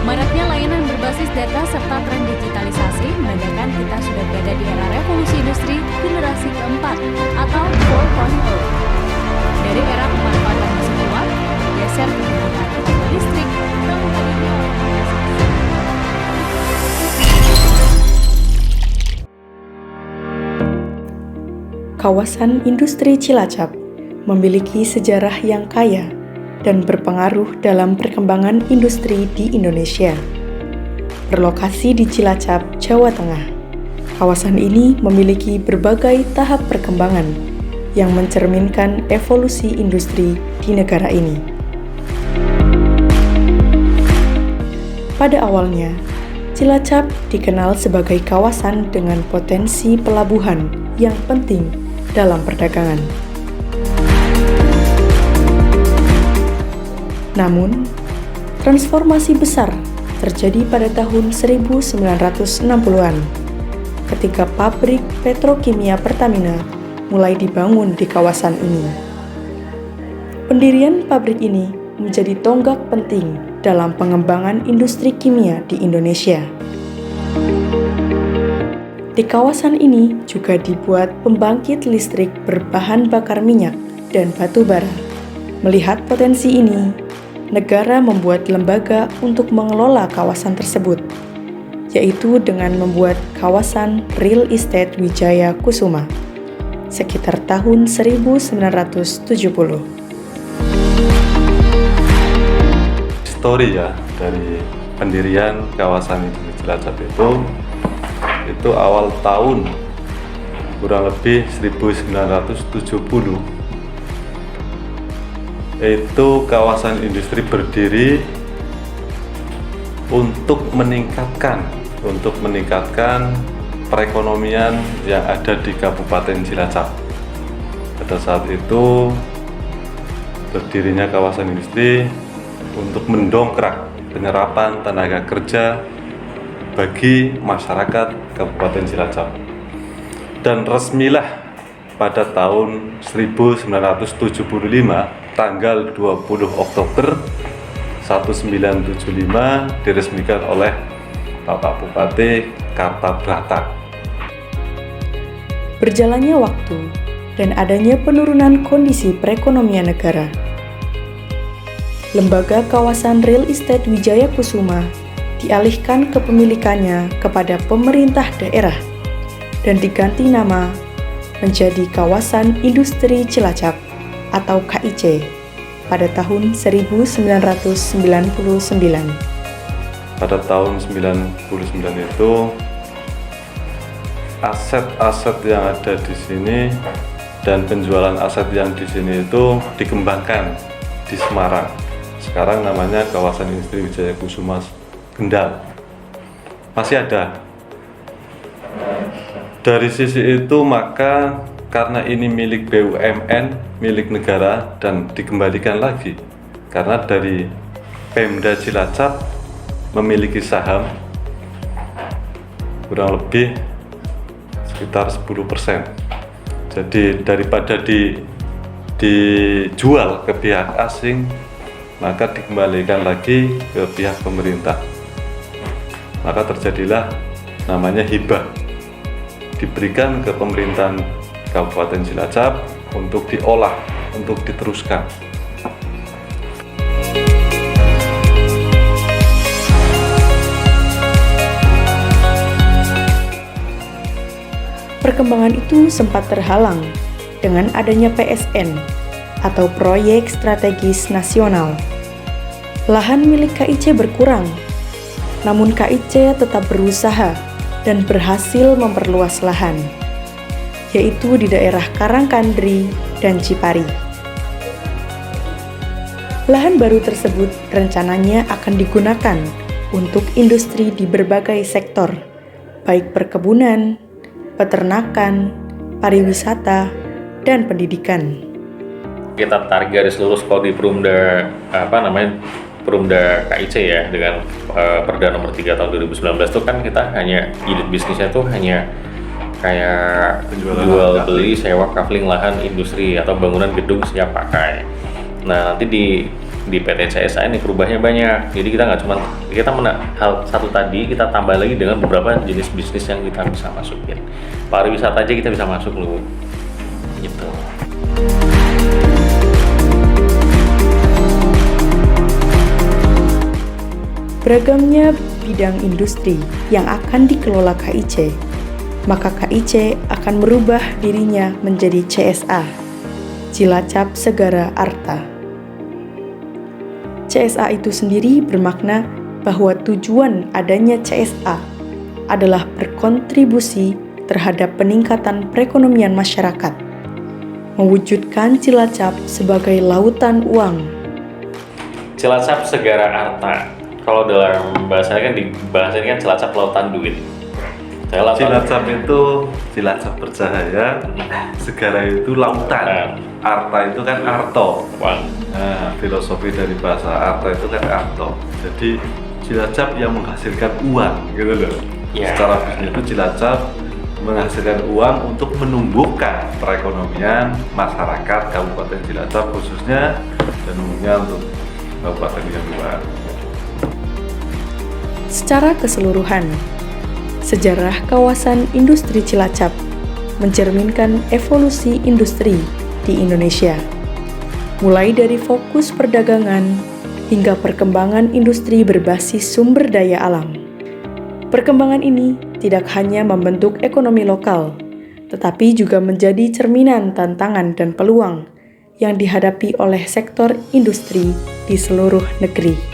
Maraknya layanan berbasis data serta tren digitalisasi menandakan kita sudah berada di era revolusi industri generasi keempat atau 4.0. Dari era pemanfaatan mesin uap, geser ke penggunaan tenaga listrik, namun tadinya Kawasan industri Cilacap memiliki sejarah yang kaya dan berpengaruh dalam perkembangan industri di Indonesia. Berlokasi di Cilacap, Jawa Tengah, kawasan ini memiliki berbagai tahap perkembangan yang mencerminkan evolusi industri di negara ini. Pada awalnya, Cilacap dikenal sebagai kawasan dengan potensi pelabuhan yang penting dalam perdagangan. Namun, transformasi besar terjadi pada tahun 1960-an ketika pabrik petrokimia Pertamina mulai dibangun di kawasan ini. Pendirian pabrik ini menjadi tonggak penting dalam pengembangan industri kimia di Indonesia. Di kawasan ini juga dibuat pembangkit listrik berbahan bakar minyak dan batu bara. Melihat potensi ini, negara membuat lembaga untuk mengelola kawasan tersebut, yaitu dengan membuat kawasan Real Estate Wijaya Kusuma sekitar tahun 1970. Histori ya dari pendirian kawasan industri Cilacap itu awal tahun kurang lebih 1970. Itu kawasan industri berdiri untuk meningkatkan perekonomian yang ada di Kabupaten Cilacap. Pada saat itu berdirinya kawasan industri untuk mendongkrak penyerapan tenaga kerja bagi masyarakat Kabupaten Cilacap. Dan resmilah pada tahun 1975 tanggal 20 Oktober 1975 diresmikan oleh Bapak Bupati Kartabrata. Berjalannya waktu dan adanya penurunan kondisi perekonomian negara, Lembaga Kawasan Real Estate Wijaya Kusuma dialihkan kepemilikannya kepada pemerintah daerah dan diganti nama menjadi Kawasan Industri Cilacap atau KIC pada tahun 1999. Pada tahun 1999 itu aset-aset yang ada di sini dan penjualan aset yang di sini itu dikembangkan di Semarang. Sekarang namanya Kawasan Industri Wijaya Kusuma Kendal. Masih ada. Dari sisi itu maka karena ini milik BUMN, milik negara dan dikembalikan lagi karena dari Pemda Cilacap memiliki saham kurang lebih sekitar 10%. Jadi daripada dijual ke pihak asing, maka dikembalikan lagi ke pihak pemerintah. Maka terjadilah namanya hibah, diberikan ke pemerintahan Kabupaten Cilacap untuk diolah, untuk diteruskan. Perkembangan itu sempat terhalang dengan adanya PSN atau Proyek Strategis Nasional. Lahan milik KIC berkurang, namun KIC tetap berusaha dan berhasil memperluas lahan, yaitu di daerah Karangkandri dan Cipari. Lahan baru tersebut rencananya akan digunakan untuk industri di berbagai sektor, baik perkebunan, peternakan, pariwisata, dan pendidikan. Kita tarik garis lurus kalau di Perumda KIC ya, dengan Perda nomor 3 tahun 2019 itu kan kita hanya unit bisnisnya tuh hanya kayak jual beli, sewa, kafling lahan industri atau bangunan gedung siap pakai. Nah, nanti di di PT CSA ini berubahnya banyak. Jadi kita nggak cuma hal satu tadi, kita tambah lagi dengan beberapa jenis bisnis yang kita bisa masukin. Pariwisata aja kita bisa masuk loh, gitu. Beragamnya bidang industri yang akan dikelola KIC, maka KIC akan merubah dirinya menjadi CSA, Cilacap Segara Arta. CSA itu sendiri bermakna bahwa tujuan adanya CSA adalah berkontribusi terhadap peningkatan perekonomian masyarakat, mewujudkan Cilacap sebagai lautan uang. Cilacap Segara Arta. Kalau dalam bahasanya kan dibahasanya kan Cilacap lautan duit. Cilacap itu Cilacap bercahaya, Segara itu lautan, Arta itu kan arto. Uang. Nah, filosofi dari bahasa Arta itu kan arto. Jadi Cilacap yang menghasilkan uang, gitu loh. Ya. Secara bisnis itu Cilacap menghasilkan uang untuk menumbuhkan perekonomian masyarakat Kabupaten Cilacap khususnya dan umumnya untuk kabupaten yang luar. Secara keseluruhan, sejarah kawasan industri Cilacap mencerminkan evolusi industri di Indonesia, mulai dari fokus perdagangan hingga perkembangan industri berbasis sumber daya alam. Perkembangan ini tidak hanya membentuk ekonomi lokal, tetapi juga menjadi cerminan tantangan dan peluang yang dihadapi oleh sektor industri di seluruh negeri.